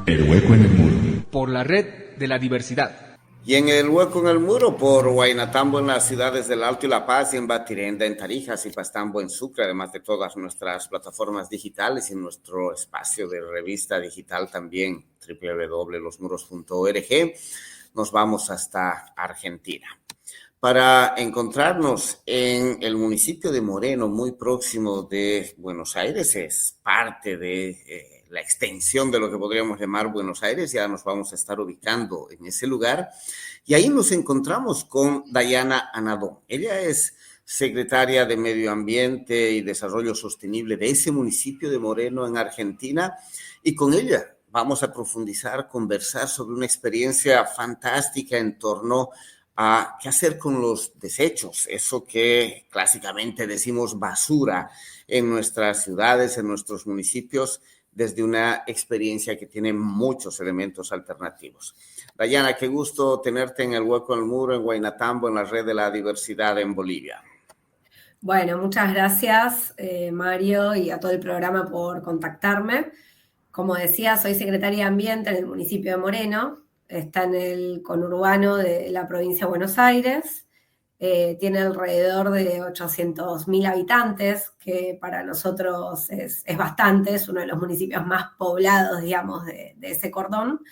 El hueco en el muro. Por la red de la diversidad. Y en el hueco en el muro por Huaynatambo en las ciudades del Alto y La Paz, y en Batirenda, en Tarijas y Pastambo en Sucre, además de todas nuestras plataformas digitales y nuestro espacio de revista digital también, www.losmuros.org. Nos vamos hasta Argentina para encontrarnos en el municipio de Moreno, muy próximo de Buenos Aires. Es parte de la extensión de lo que podríamos llamar Buenos Aires. Ya nos vamos a estar ubicando en ese lugar. Y ahí nos encontramos con Dayana Anadón. Ella es secretaria de Medio Ambiente y Desarrollo Sostenible de ese municipio de Moreno, en Argentina. Y con ella vamos a profundizar, conversar sobre una experiencia fantástica en torno a qué hacer con los desechos, eso que clásicamente decimos basura en nuestras ciudades, en nuestros municipios, desde una experiencia que tiene muchos elementos alternativos. Dayana, qué gusto tenerte en el hueco en el muro, en Huaynatambo, en la red de la diversidad en Bolivia. Bueno, muchas gracias, Mario, y a todo el programa por contactarme. Como decía, soy secretaria de Ambiente en el municipio de Moreno. Está en el conurbano de la provincia de Buenos Aires, tiene alrededor de 800.000 habitantes, que para nosotros es bastante, es uno de los municipios más poblados, digamos, de ese cordón.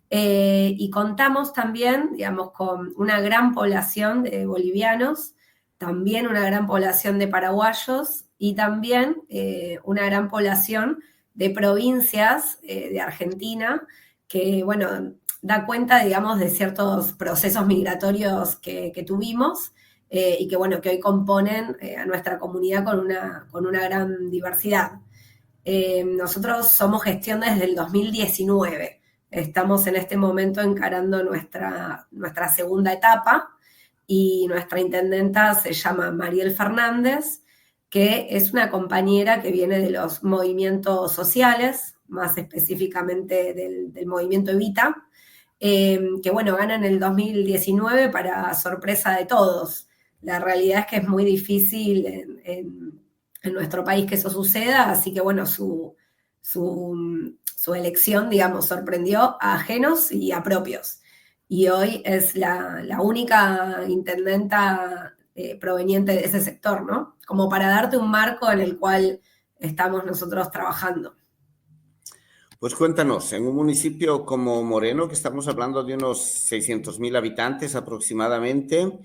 Y contamos también, digamos, con una gran población de bolivianos, también una gran población de paraguayos y también una gran población de provincias de Argentina que, bueno, da cuenta, digamos, de ciertos procesos migratorios que tuvimos y que, bueno, que hoy componen a nuestra comunidad con una gran diversidad. Nosotros somos gestión desde el 2019. Estamos en este momento encarando nuestra segunda etapa y nuestra intendenta se llama Mariel Fernández, que es una compañera que viene de los movimientos sociales, más específicamente del movimiento Evita, que bueno, gana en el 2019 para sorpresa de todos. La realidad es que es muy difícil en nuestro país que eso suceda, así que bueno, su elección, digamos, sorprendió a ajenos y a propios. Y hoy es la única intendenta proveniente de ese sector, ¿no? Como para darte un marco en el cual estamos nosotros trabajando. Pues cuéntanos, en un municipio como Moreno, que estamos hablando de unos 600.000 habitantes aproximadamente,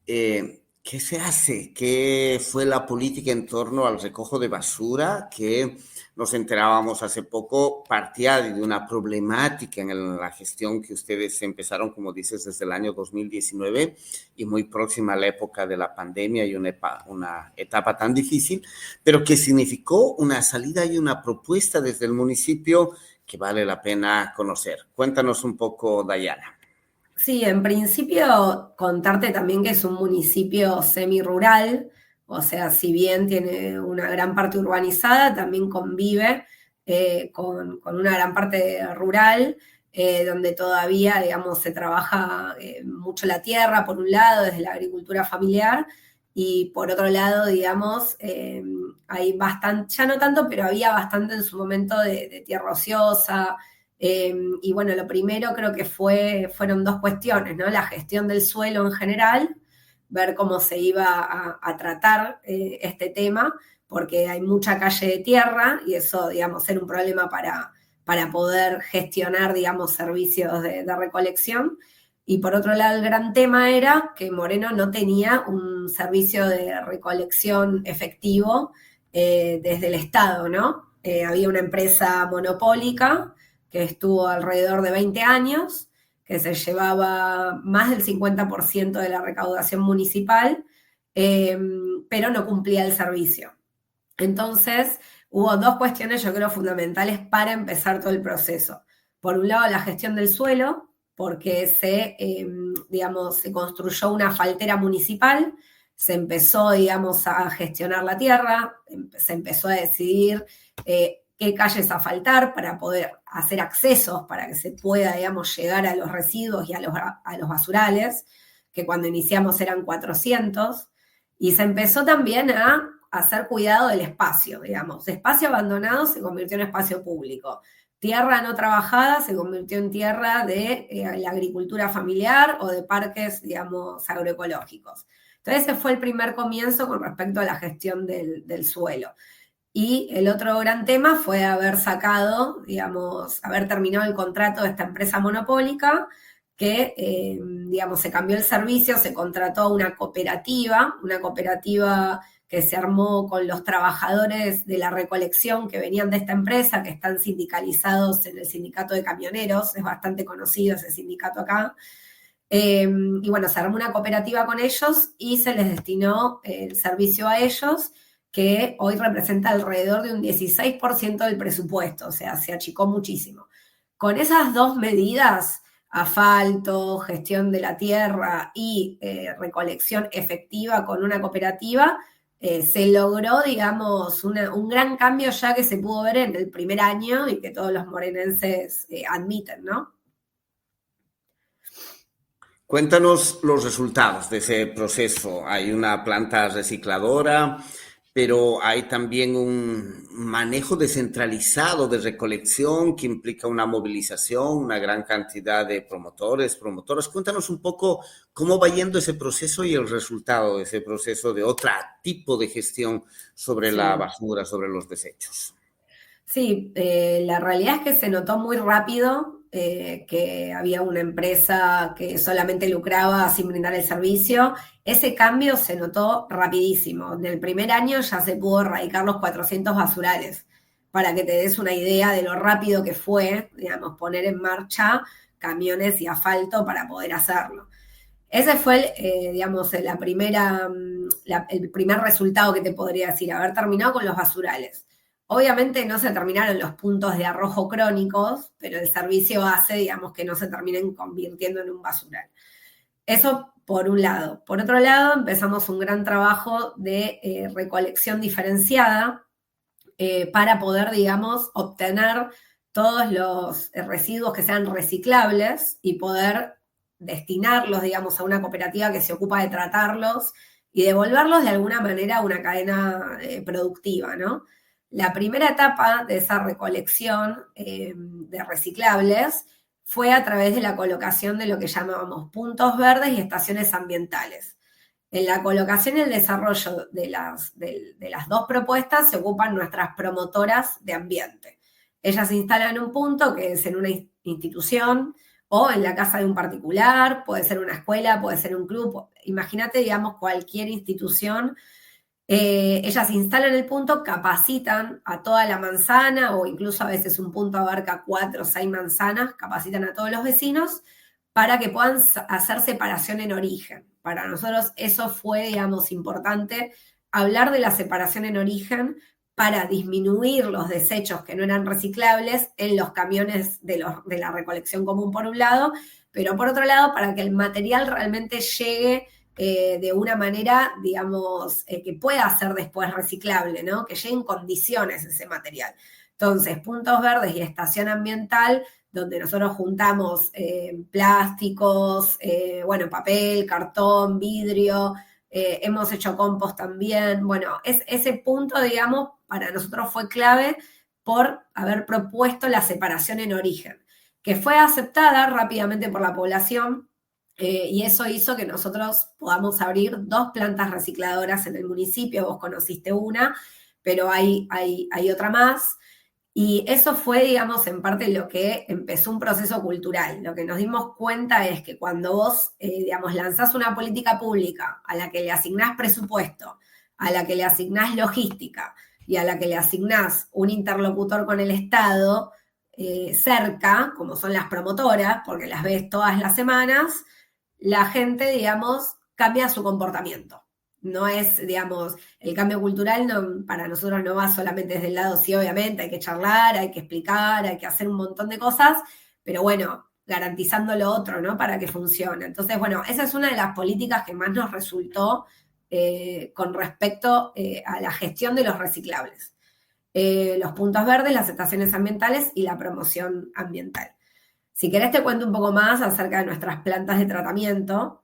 ¿qué se hace? ¿Qué fue la política en torno al recojo de basura? Que nos enterábamos hace poco, partía de una problemática en la gestión que ustedes empezaron, como dices, desde el año 2019 y muy próxima a la época de la pandemia y una etapa tan difícil, pero que significó una salida y una propuesta desde el municipio que vale la pena conocer. Cuéntanos un poco, Dayana. Sí, en principio contarte también que es un municipio semirural, o sea, si bien tiene una gran parte urbanizada, también convive con una gran parte rural, donde todavía, digamos, se trabaja mucho la tierra, por un lado, desde la agricultura familiar, y por otro lado, digamos, hay bastante, ya no tanto, pero había bastante en su momento de tierra ociosa. Y bueno, lo primero creo que fueron dos cuestiones, ¿no? La gestión del suelo en general, ver cómo se iba a tratar este tema, porque hay mucha calle de tierra y eso, digamos, era un problema para poder gestionar, digamos, servicios de recolección. Y por otro lado, el gran tema era que Moreno no tenía un servicio de recolección efectivo desde el Estado, ¿no? Había una empresa monopólica que estuvo alrededor de 20 años, que se llevaba más del 50% de la recaudación municipal, pero no cumplía el servicio. Entonces, hubo dos cuestiones, yo creo, fundamentales para empezar todo el proceso. Por un lado, la gestión del suelo, porque se construyó una faltera municipal, se empezó, digamos, a gestionar la tierra, se empezó a decidir qué calles asfaltar para poder hacer accesos para que se pueda, digamos, llegar a los residuos y a los basurales, que cuando iniciamos eran 400, y se empezó también a hacer cuidado del espacio, digamos. Espacio abandonado se convirtió en espacio público. tierra no trabajada se convirtió en tierra de la agricultura familiar o de parques, digamos, agroecológicos. Entonces ese fue el primer comienzo con respecto a la gestión del suelo. Y el otro gran tema fue haber sacado, digamos, haber terminado el contrato de esta empresa monopólica que, digamos, se cambió el servicio, se contrató a una cooperativa que se armó con los trabajadores de la recolección que venían de esta empresa, que están sindicalizados en el sindicato de camioneros, es bastante conocido ese sindicato acá. Y bueno, se armó una cooperativa con ellos y se les destinó el servicio a ellos, que hoy representa alrededor de un 16% del presupuesto, o sea, se achicó muchísimo. Con esas dos medidas, asfalto, gestión de la tierra y recolección efectiva con una cooperativa, se logró, digamos, un gran cambio ya que se pudo ver en el primer año y que todos los morenenses admiten, ¿no? Cuéntanos los resultados de ese proceso. Hay una planta recicladora, pero hay también un manejo descentralizado de recolección que implica una movilización, una gran cantidad de promotores, promotoras. Cuéntanos un poco cómo va yendo ese proceso y el resultado de ese proceso de otro tipo de gestión sobre la basura, sobre los desechos. Sí, la realidad es que se notó muy rápido que había una empresa que solamente lucraba sin brindar el servicio. Ese cambio se notó rapidísimo. En el primer año ya se pudo erradicar los 400 basurales, para que te des una idea de lo rápido que fue, digamos, poner en marcha camiones y asfalto para poder hacerlo. Ese fue, digamos, el primer resultado que te podría decir, haber terminado con los basurales. Obviamente no se terminaron los puntos de arrojo crónicos, pero el servicio hace, digamos, que no se terminen convirtiendo en un basural. Eso por un lado. Por otro lado, empezamos un gran trabajo de recolección diferenciada para poder, digamos, obtener todos los residuos que sean reciclables y poder destinarlos, digamos, a una cooperativa que se ocupa de tratarlos y devolverlos de alguna manera a una cadena productiva, ¿no? La primera etapa de esa recolección de reciclables fue a través de la colocación de lo que llamábamos puntos verdes y estaciones ambientales. En la colocación y el desarrollo de las dos propuestas se ocupan nuestras promotoras de ambiente. Ellas instalan un punto que es en una institución o en la casa de un particular, puede ser una escuela, puede ser un club. Imagínate, digamos, cualquier institución. Ellas instalan el punto, capacitan a toda la manzana o incluso a veces un punto abarca 4 o 6 manzanas, capacitan a todos los vecinos para que puedan hacer separación en origen. Para nosotros eso fue, digamos, importante, hablar de la separación en origen para disminuir los desechos que no eran reciclables en los camiones de la recolección común por un lado, pero por otro lado para que el material realmente llegue de una manera, digamos, que pueda ser después reciclable, ¿no? Que llegue en condiciones ese material. Entonces, puntos verdes y estación ambiental, donde nosotros juntamos plásticos, bueno, papel, cartón, vidrio, hemos hecho compost también. Bueno, ese punto, digamos, para nosotros fue clave por haber propuesto la separación en origen, que fue aceptada rápidamente por la población. Y eso hizo que nosotros podamos abrir 2 plantas recicladoras en el municipio. Vos conociste una, pero hay otra más. Y eso fue, digamos, en parte lo que empezó un proceso cultural. Lo que nos dimos cuenta es que cuando vos, digamos, lanzás una política pública a la que le asignás presupuesto, a la que le asignás logística y a la que le asignás un interlocutor con el Estado cerca, como son las promotoras, porque las ves todas las semanas, la gente, digamos, cambia su comportamiento. No es, digamos, el cambio cultural para nosotros no va solamente desde el lado, sí, obviamente, hay que charlar, hay que explicar, hay que hacer un montón de cosas, pero bueno, garantizando lo otro, ¿no? Para que funcione. Entonces, bueno, esa es una de las políticas que más nos resultó con respecto a la gestión de los reciclables. Los puntos verdes, las estaciones ambientales y la promoción ambiental. Si querés te cuento un poco más acerca de nuestras plantas de tratamiento.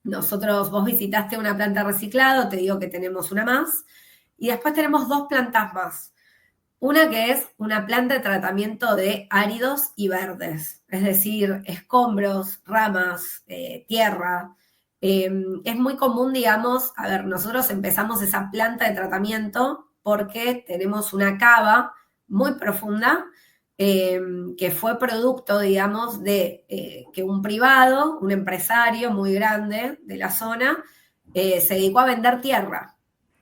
Vos visitaste una planta de reciclado, te digo que tenemos una más, y después tenemos 2 plantas más. Una que es una planta de tratamiento de áridos y verdes, es decir, escombros, ramas, tierra. Es muy común, digamos, a ver, nosotros empezamos esa planta de tratamiento porque tenemos una cava muy profunda que fue producto, digamos, de que un privado, un empresario muy grande de la zona, se dedicó a vender tierra.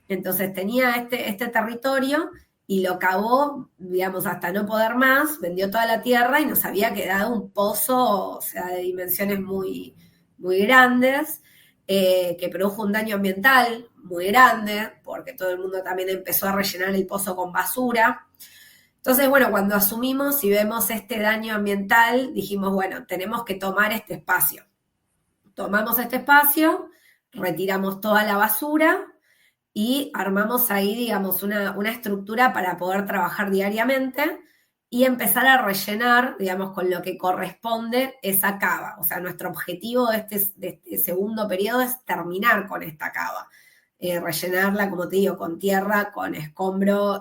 Entonces tenía este territorio y lo cavó, digamos, hasta no poder más, vendió toda la tierra y nos había quedado un pozo, o sea, de dimensiones muy, muy grandes, que produjo un daño ambiental muy grande, porque todo el mundo también empezó a rellenar el pozo con basura. Entonces, bueno, cuando asumimos y vemos este daño ambiental, dijimos, bueno, tenemos que tomar este espacio. Tomamos este espacio, retiramos toda la basura y armamos ahí, digamos, una estructura para poder trabajar diariamente y empezar a rellenar, digamos, con lo que corresponde esa cava. O sea, nuestro objetivo de este segundo periodo es terminar con esta cava. Rellenarla, como te digo, con tierra, con escombro,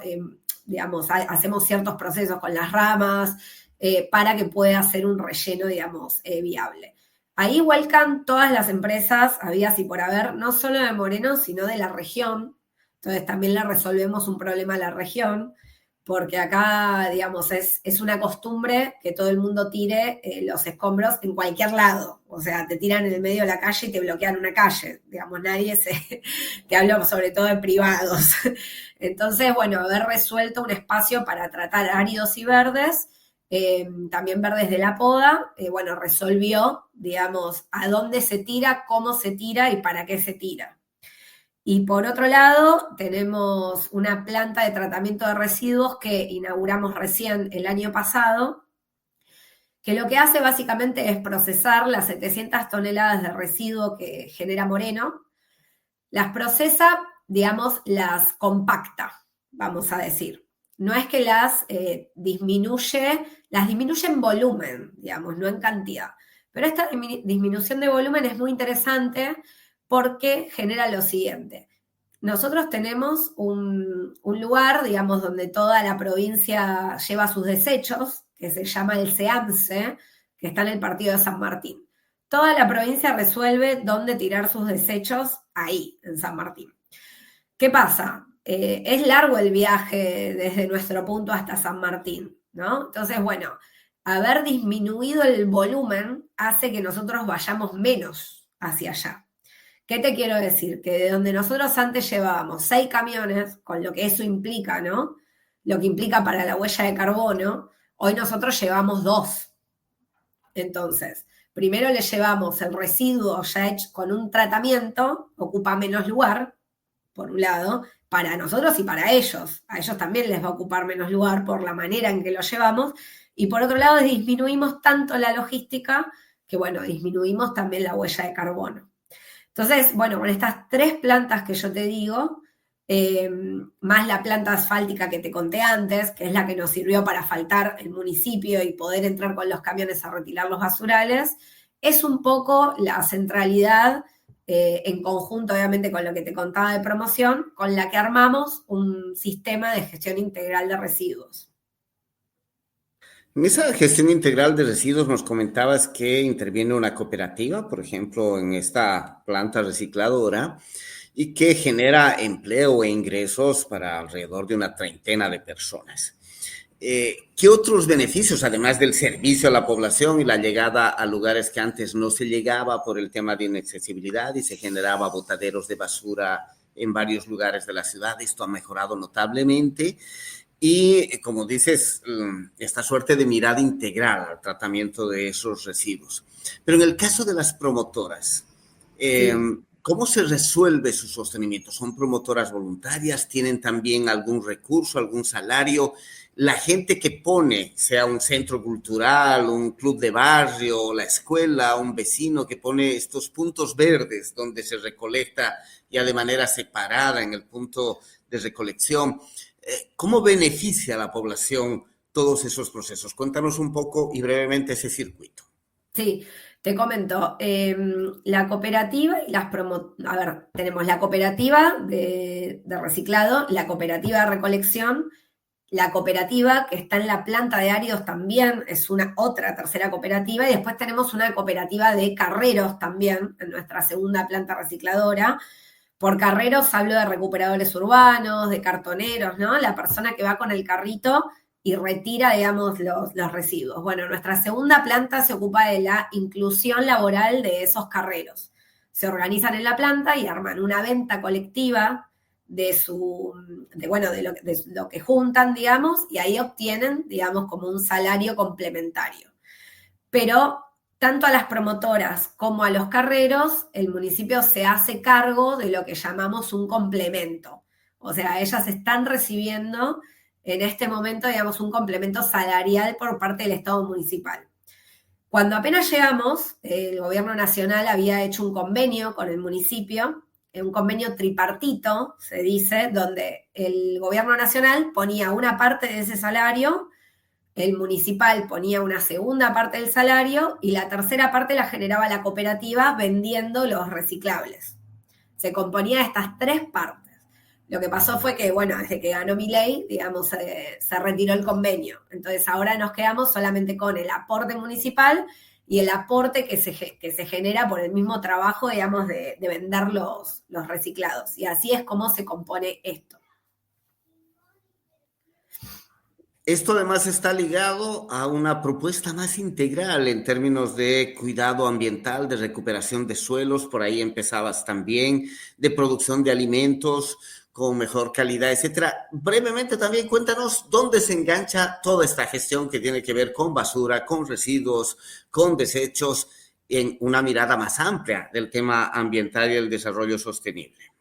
digamos, hacemos ciertos procesos con las ramas para que pueda ser un relleno, digamos, viable. Ahí vuelcan todas las empresas, habidas y por haber, no solo de Moreno, sino de la región. Entonces también le resolvemos un problema a la región, porque acá, digamos, es una costumbre que todo el mundo tire los escombros en cualquier lado. O sea, te tiran en el medio de la calle y te bloquean una calle. Digamos, te hablo sobre todo de privados. Entonces, bueno, haber resuelto un espacio para tratar áridos y verdes, también verdes de la poda, bueno, resolvió, digamos, a dónde se tira, cómo se tira y para qué se tira. Y por otro lado, tenemos una planta de tratamiento de residuos que inauguramos recién el año pasado, que lo que hace básicamente es procesar las 700 toneladas de residuo que genera Moreno, las procesa, digamos, las compacta, vamos a decir. No es que las disminuye en volumen, digamos, no en cantidad. Pero esta disminución de volumen es muy interesante porque genera lo siguiente. Nosotros tenemos un lugar, digamos, donde toda la provincia lleva sus desechos, que se llama el SEAMSE, que está en el partido de San Martín. Toda la provincia resuelve dónde tirar sus desechos ahí, en San Martín. ¿Qué pasa? Es largo el viaje desde nuestro punto hasta San Martín, ¿no? Entonces, bueno, haber disminuido el volumen hace que nosotros vayamos menos hacia allá. ¿Qué te quiero decir? Que de donde nosotros antes llevábamos 6 camiones, con lo que eso implica, ¿no? Lo que implica para la huella de carbono, hoy nosotros llevamos 2. Entonces, primero le llevamos el residuo ya hecho con un tratamiento, ocupa menos lugar, por un lado, para nosotros y para ellos. A ellos también les va a ocupar menos lugar por la manera en que lo llevamos. Y por otro lado, disminuimos tanto la logística que, bueno, disminuimos también la huella de carbono. Entonces, bueno, con estas 3 plantas que yo te digo, más la planta asfáltica que te conté antes, que es la que nos sirvió para asfaltar el municipio y poder entrar con los camiones a retirar los basurales, es un poco la centralidad, en conjunto, obviamente, con lo que te contaba de promoción, con la que armamos un sistema de gestión integral de residuos. En esa gestión integral de residuos nos comentabas que interviene una cooperativa, por ejemplo, en esta planta recicladora, y que genera empleo e ingresos para alrededor de una treintena de personas. ¿Qué otros beneficios, además del servicio a la población y la llegada a lugares que antes no se llegaba por el tema de inaccesibilidad y se generaba botaderos de basura en varios lugares de la ciudad? Esto ha mejorado notablemente. Y, como dices, esta suerte de mirada integral al tratamiento de esos residuos. Pero en el caso de las promotoras, Sí. ¿cómo se resuelve su sostenimiento? ¿Son promotoras voluntarias? ¿Tienen también algún recurso, algún salario? La gente que pone, sea un centro cultural, un club de barrio, la escuela, un vecino que pone estos puntos verdes donde se recolecta ya de manera separada en el punto de recolección, ¿cómo beneficia a la población todos esos procesos? Cuéntanos un poco y brevemente ese circuito. Sí, te comento, la cooperativa y a ver, tenemos la cooperativa de reciclado, la cooperativa de recolección, la cooperativa que está en la planta de Áridos también es otra tercera cooperativa, y después tenemos una cooperativa de carreros también en nuestra segunda planta recicladora. Por carreros hablo de recuperadores urbanos, de cartoneros, ¿no? La persona que va con el carrito y retira, digamos, los residuos. Bueno, nuestra segunda planta se ocupa de la inclusión laboral de esos carreros. Se organizan en la planta y arman una venta colectiva de lo que juntan, digamos, y ahí obtienen, digamos, como un salario complementario. Pero tanto a las promotoras como a los carreros, el municipio se hace cargo de lo que llamamos un complemento. O sea, ellas están recibiendo en este momento, digamos, un complemento salarial por parte del Estado municipal. Cuando apenas llegamos, el gobierno nacional había hecho un convenio con el municipio, un convenio tripartito, se dice, donde el gobierno nacional ponía una parte de ese salario, el municipal ponía una segunda parte del salario y la tercera parte la generaba la cooperativa vendiendo los reciclables. Se componía de estas tres partes. Lo que pasó fue que, bueno, desde que ganó Milei, digamos, se retiró el convenio. Entonces ahora nos quedamos solamente con el aporte municipal y el aporte que se genera por el mismo trabajo, digamos, de vender los reciclados. Y así es como se compone esto. Esto además está ligado a una propuesta más integral en términos de cuidado ambiental, de recuperación de suelos, por ahí empezabas también, de producción de alimentos con mejor calidad, etcétera. Brevemente también cuéntanos dónde se engancha toda esta gestión que tiene que ver con basura, con residuos, con desechos, en una mirada más amplia del tema ambiental y el desarrollo sostenible.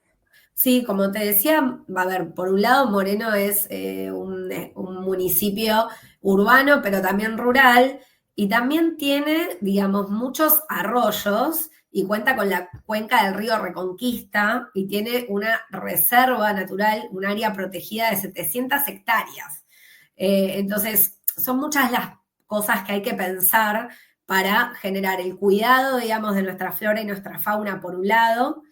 Sí, como te decía, a ver, por un lado Moreno es un municipio urbano, pero también rural, y también tiene, digamos, muchos arroyos, y cuenta con la cuenca del río Reconquista, y tiene una reserva natural, un área protegida de 700 hectáreas. Entonces, son muchas las cosas que hay que pensar para generar el cuidado, digamos, de nuestra flora y nuestra fauna, por un lado,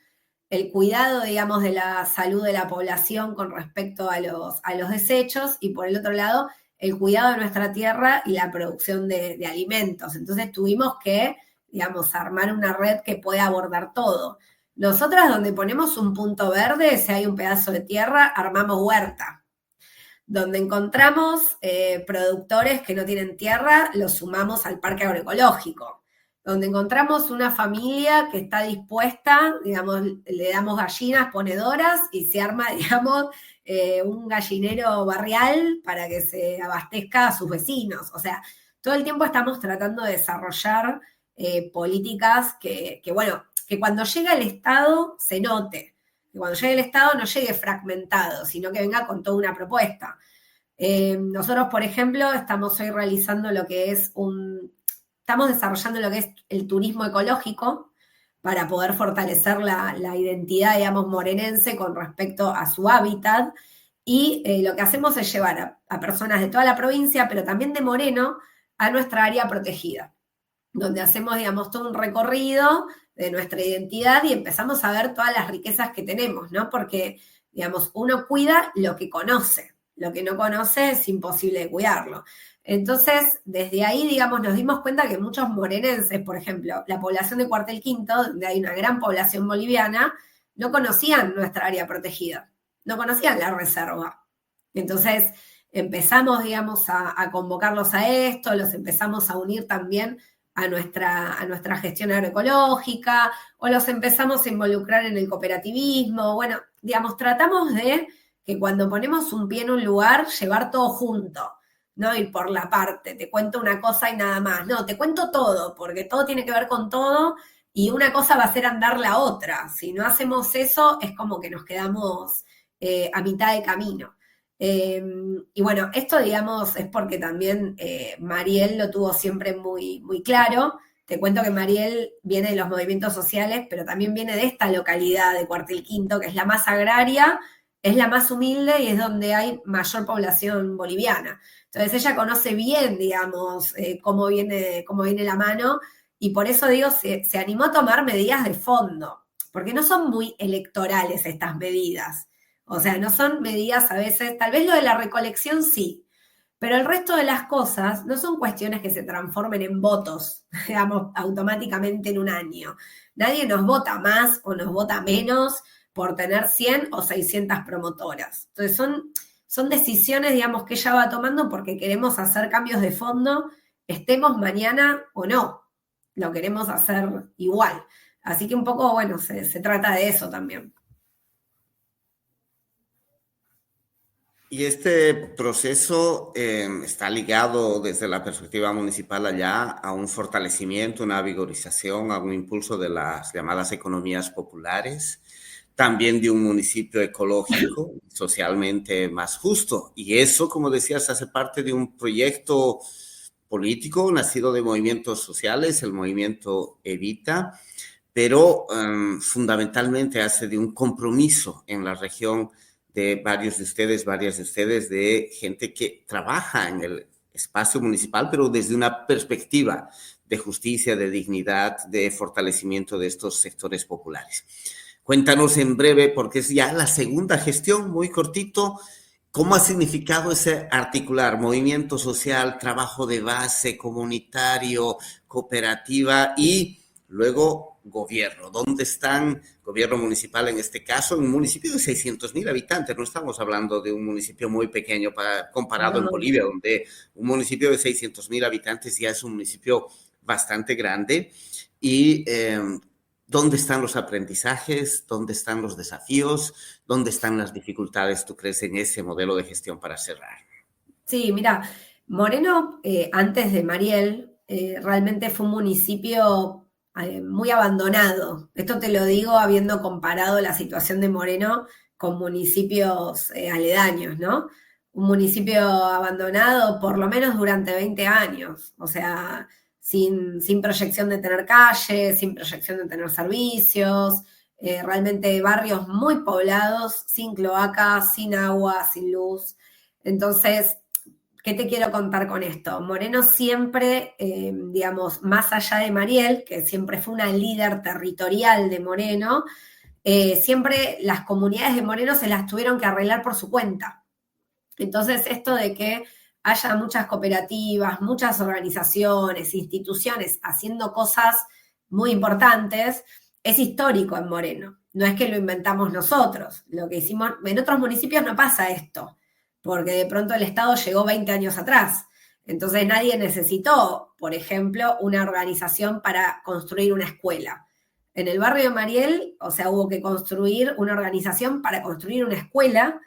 el cuidado, digamos, de la salud de la población con respecto a los desechos, y por el otro lado, el cuidado de nuestra tierra y la producción de alimentos. Entonces tuvimos que, digamos, armar una red que pueda abordar todo. Nosotras, donde ponemos un punto verde, si hay un pedazo de tierra, armamos huerta. Donde encontramos productores que no tienen tierra, los sumamos al parque agroecológico. Donde encontramos una familia que está dispuesta, digamos, le damos gallinas ponedoras y se arma, digamos, un gallinero barrial para que se abastezca a sus vecinos. O sea, todo el tiempo estamos tratando de desarrollar políticas que cuando llega el Estado se note. Que cuando llegue el Estado no llegue fragmentado, sino que venga con toda una propuesta. Nosotros, por ejemplo, estamos hoy realizando estamos desarrollando lo que es el turismo ecológico para poder fortalecer la identidad, digamos, morenense con respecto a su hábitat. Y lo que hacemos es llevar a personas de toda la provincia, pero también de Moreno, a nuestra área protegida, donde hacemos, digamos, todo un recorrido de nuestra identidad y empezamos a ver todas las riquezas que tenemos, ¿no? Porque, digamos, uno cuida lo que conoce. Lo que no conoce es imposible de cuidarlo. Entonces, desde ahí, digamos, nos dimos cuenta que muchos morenenses, por ejemplo, la población de Cuartel Quinto, donde hay una gran población boliviana, no conocían nuestra área protegida, no conocían la reserva. Entonces, empezamos, digamos, a convocarlos a esto, los empezamos a unir también a nuestra gestión agroecológica, o los empezamos a involucrar en el cooperativismo. Bueno, digamos, tratamos de que cuando ponemos un pie en un lugar, llevar todo junto. No ir por la parte, te cuento una cosa y nada más. No, te cuento todo, porque todo tiene que ver con todo y una cosa va a hacer andar la otra. Si no hacemos eso, es como que nos quedamos a mitad de camino. Y bueno, esto, digamos, es porque también Mariel lo tuvo siempre muy, muy claro. Te cuento que Mariel viene de los movimientos sociales, pero también viene de esta localidad de Cuartel Quinto, que es la más agraria, es la más humilde y es donde hay mayor población boliviana. Entonces ella conoce bien, digamos, cómo viene la mano, y por eso digo, se animó a tomar medidas de fondo, porque no son muy electorales estas medidas. O sea, no son medidas a veces, tal vez lo de la recolección sí, pero el resto de las cosas no son cuestiones que se transformen en votos, digamos, automáticamente en un año. Nadie nos vota más o nos vota menos por tener 100 o 600 promotoras. Entonces son decisiones, digamos, que ella va tomando porque queremos hacer cambios de fondo, estemos mañana o no, lo queremos hacer igual. Así que un poco, bueno, se trata de eso también. Y este proceso está ligado desde la perspectiva municipal allá a un fortalecimiento, una vigorización, a un impulso de las llamadas economías populares, también de un municipio ecológico, socialmente más justo. Y eso, como decías, hace parte de un proyecto político nacido de movimientos sociales, el movimiento Evita, pero fundamentalmente hace de un compromiso en la región de varias de ustedes, de gente que trabaja en el espacio municipal, pero desde una perspectiva de justicia, de dignidad, de fortalecimiento de estos sectores populares. Cuéntanos en breve, porque es ya la segunda gestión, muy cortito, ¿cómo ha significado ese articular movimiento social, trabajo de base, comunitario, cooperativa y luego gobierno? ¿Dónde están gobierno municipal en este caso? En un municipio de 600,000 habitantes, no estamos hablando de un municipio muy pequeño comparado en Bolivia, donde un municipio de 600,000 habitantes ya es un municipio bastante grande. Y ¿dónde están los aprendizajes? ¿Dónde están los desafíos? ¿Dónde están las dificultades, tú crees, en ese modelo de gestión para cerrar? Sí, mira, Moreno, antes de Mariel, realmente fue un municipio muy abandonado. Esto te lo digo habiendo comparado la situación de Moreno con municipios aledaños, ¿no? Un municipio abandonado por lo menos durante 20 años, o sea, sin proyección de tener calles, sin proyección de tener servicios, realmente barrios muy poblados, sin cloacas, sin agua, sin luz. Entonces, ¿qué te quiero contar con esto? Moreno siempre, digamos, más allá de Mariel, que siempre fue una líder territorial de Moreno, siempre las comunidades de Moreno se las tuvieron que arreglar por su cuenta. Entonces, esto de que haya muchas cooperativas, muchas organizaciones, instituciones haciendo cosas muy importantes, es histórico en Moreno. No es que lo inventamos nosotros. Lo que hicimos, en otros municipios no pasa esto, porque de pronto el Estado llegó 20 años atrás. Entonces nadie necesitó, por ejemplo, una organización para construir una escuela. En el barrio de Mariel, o sea, hubo que construir una organización para construir una escuela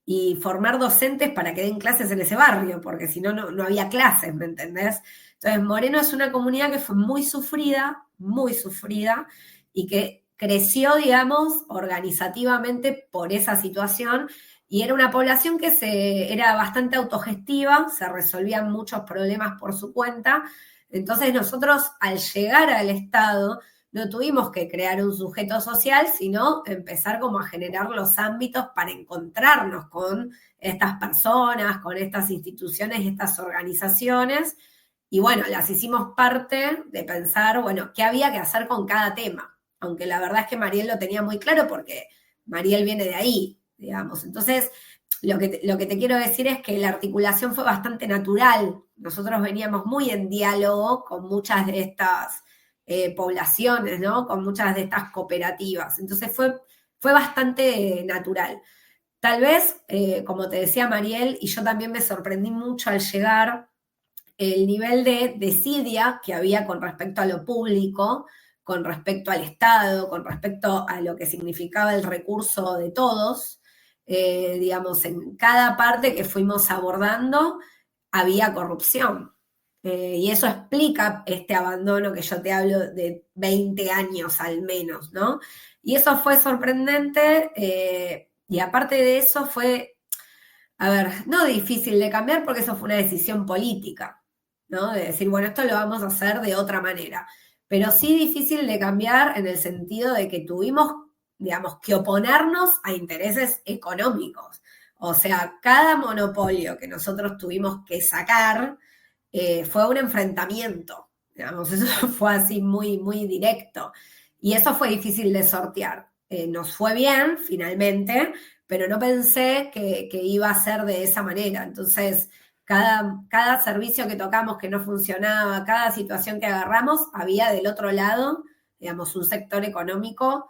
y formar docentes para que den clases en ese barrio, porque si no, no había clases, ¿me entendés? Entonces, Moreno es una comunidad que fue muy sufrida, y que creció, digamos, organizativamente por esa situación, y era una población que era bastante autogestiva, se resolvían muchos problemas por su cuenta. Entonces, nosotros, al llegar al Estado, no tuvimos que crear un sujeto social, sino empezar como a generar los ámbitos para encontrarnos con estas personas, con estas instituciones, estas organizaciones. Y bueno, las hicimos parte de pensar, bueno, qué había que hacer con cada tema. Aunque la verdad es que Mariel lo tenía muy claro porque Mariel viene de ahí, digamos. Entonces, lo que te quiero decir es que la articulación fue bastante natural. Nosotros veníamos muy en diálogo con muchas de estas poblaciones, ¿no? Con muchas de estas cooperativas. Entonces fue bastante natural. Tal vez, como te decía Mariel, y yo también me sorprendí mucho al llegar, el nivel de desidia que había con respecto a lo público, con respecto al Estado, con respecto a lo que significaba el recurso de todos. Digamos, en cada parte que fuimos abordando había corrupción. Y eso explica este abandono que yo te hablo de 20 años al menos, ¿no? Y eso fue sorprendente, y aparte de eso fue, a ver, no difícil de cambiar porque eso fue una decisión política, ¿no? De decir, bueno, esto lo vamos a hacer de otra manera, pero sí difícil de cambiar en el sentido de que tuvimos, digamos, que oponernos a intereses económicos. O sea, cada monopolio que nosotros tuvimos que sacar, fue un enfrentamiento, digamos, eso fue así muy, muy directo. Y eso fue difícil de sortear. nos fue bien finalmente, pero no pensé que iba a ser de esa manera. Entonces, cada servicio que tocamos que no funcionaba, cada situación que agarramos, había del otro lado, digamos, un sector económico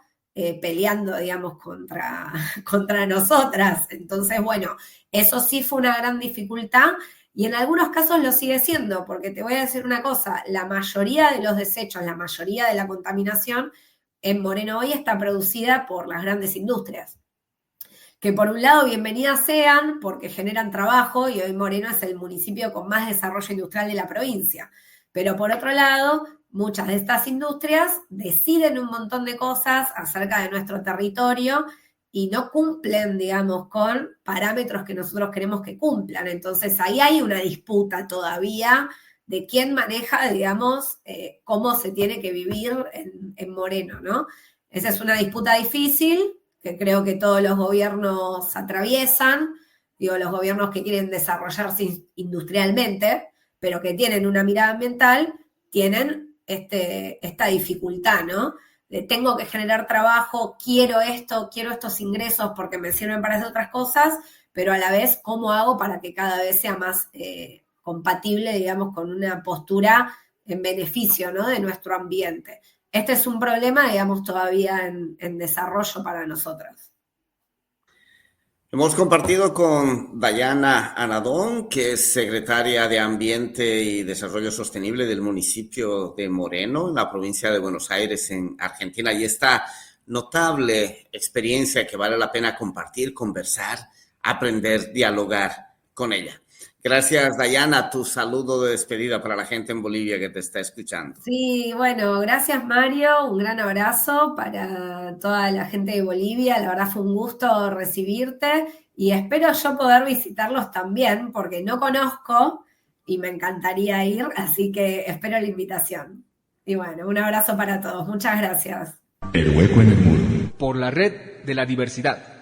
peleando, digamos, contra nosotras. Entonces, bueno, eso sí fue una gran dificultad y en algunos casos lo sigue siendo, porque te voy a decir una cosa, la mayoría de los desechos, la mayoría de la contaminación en Moreno hoy está producida por las grandes industrias. Que por un lado, bienvenidas sean, porque generan trabajo y hoy Moreno es el municipio con más desarrollo industrial de la provincia. Pero por otro lado, muchas de estas industrias deciden un montón de cosas acerca de nuestro territorio y no cumplen, digamos, con parámetros que nosotros queremos que cumplan. Entonces ahí hay una disputa todavía de quién maneja, digamos, cómo se tiene que vivir en Moreno, ¿no? Esa es una disputa difícil que creo que todos los gobiernos atraviesan, digo, los gobiernos que quieren desarrollarse industrialmente, pero que tienen una mirada ambiental, tienen esta dificultad, ¿no? De tengo que generar trabajo, quiero estos ingresos porque me sirven para hacer otras cosas, pero a la vez, ¿cómo hago para que cada vez sea más compatible, digamos, con una postura en beneficio, ¿no?, de nuestro ambiente? Este es un problema, digamos, todavía en desarrollo para nosotras. Hemos compartido con Dayana Anadón, que es secretaria de Ambiente y Desarrollo Sostenible del municipio de Moreno, en la provincia de Buenos Aires, en Argentina, y esta notable experiencia que vale la pena compartir, conversar, aprender, dialogar con ella. Gracias, Dayana. Tu saludo de despedida para la gente en Bolivia que te está escuchando. Sí, bueno, gracias Mario, un gran abrazo para toda la gente de Bolivia, la verdad fue un gusto recibirte y espero yo poder visitarlos también porque no conozco y me encantaría ir, así que espero la invitación. Y bueno, un abrazo para todos, muchas gracias. El hueco en el muro. Por la red de la diversidad.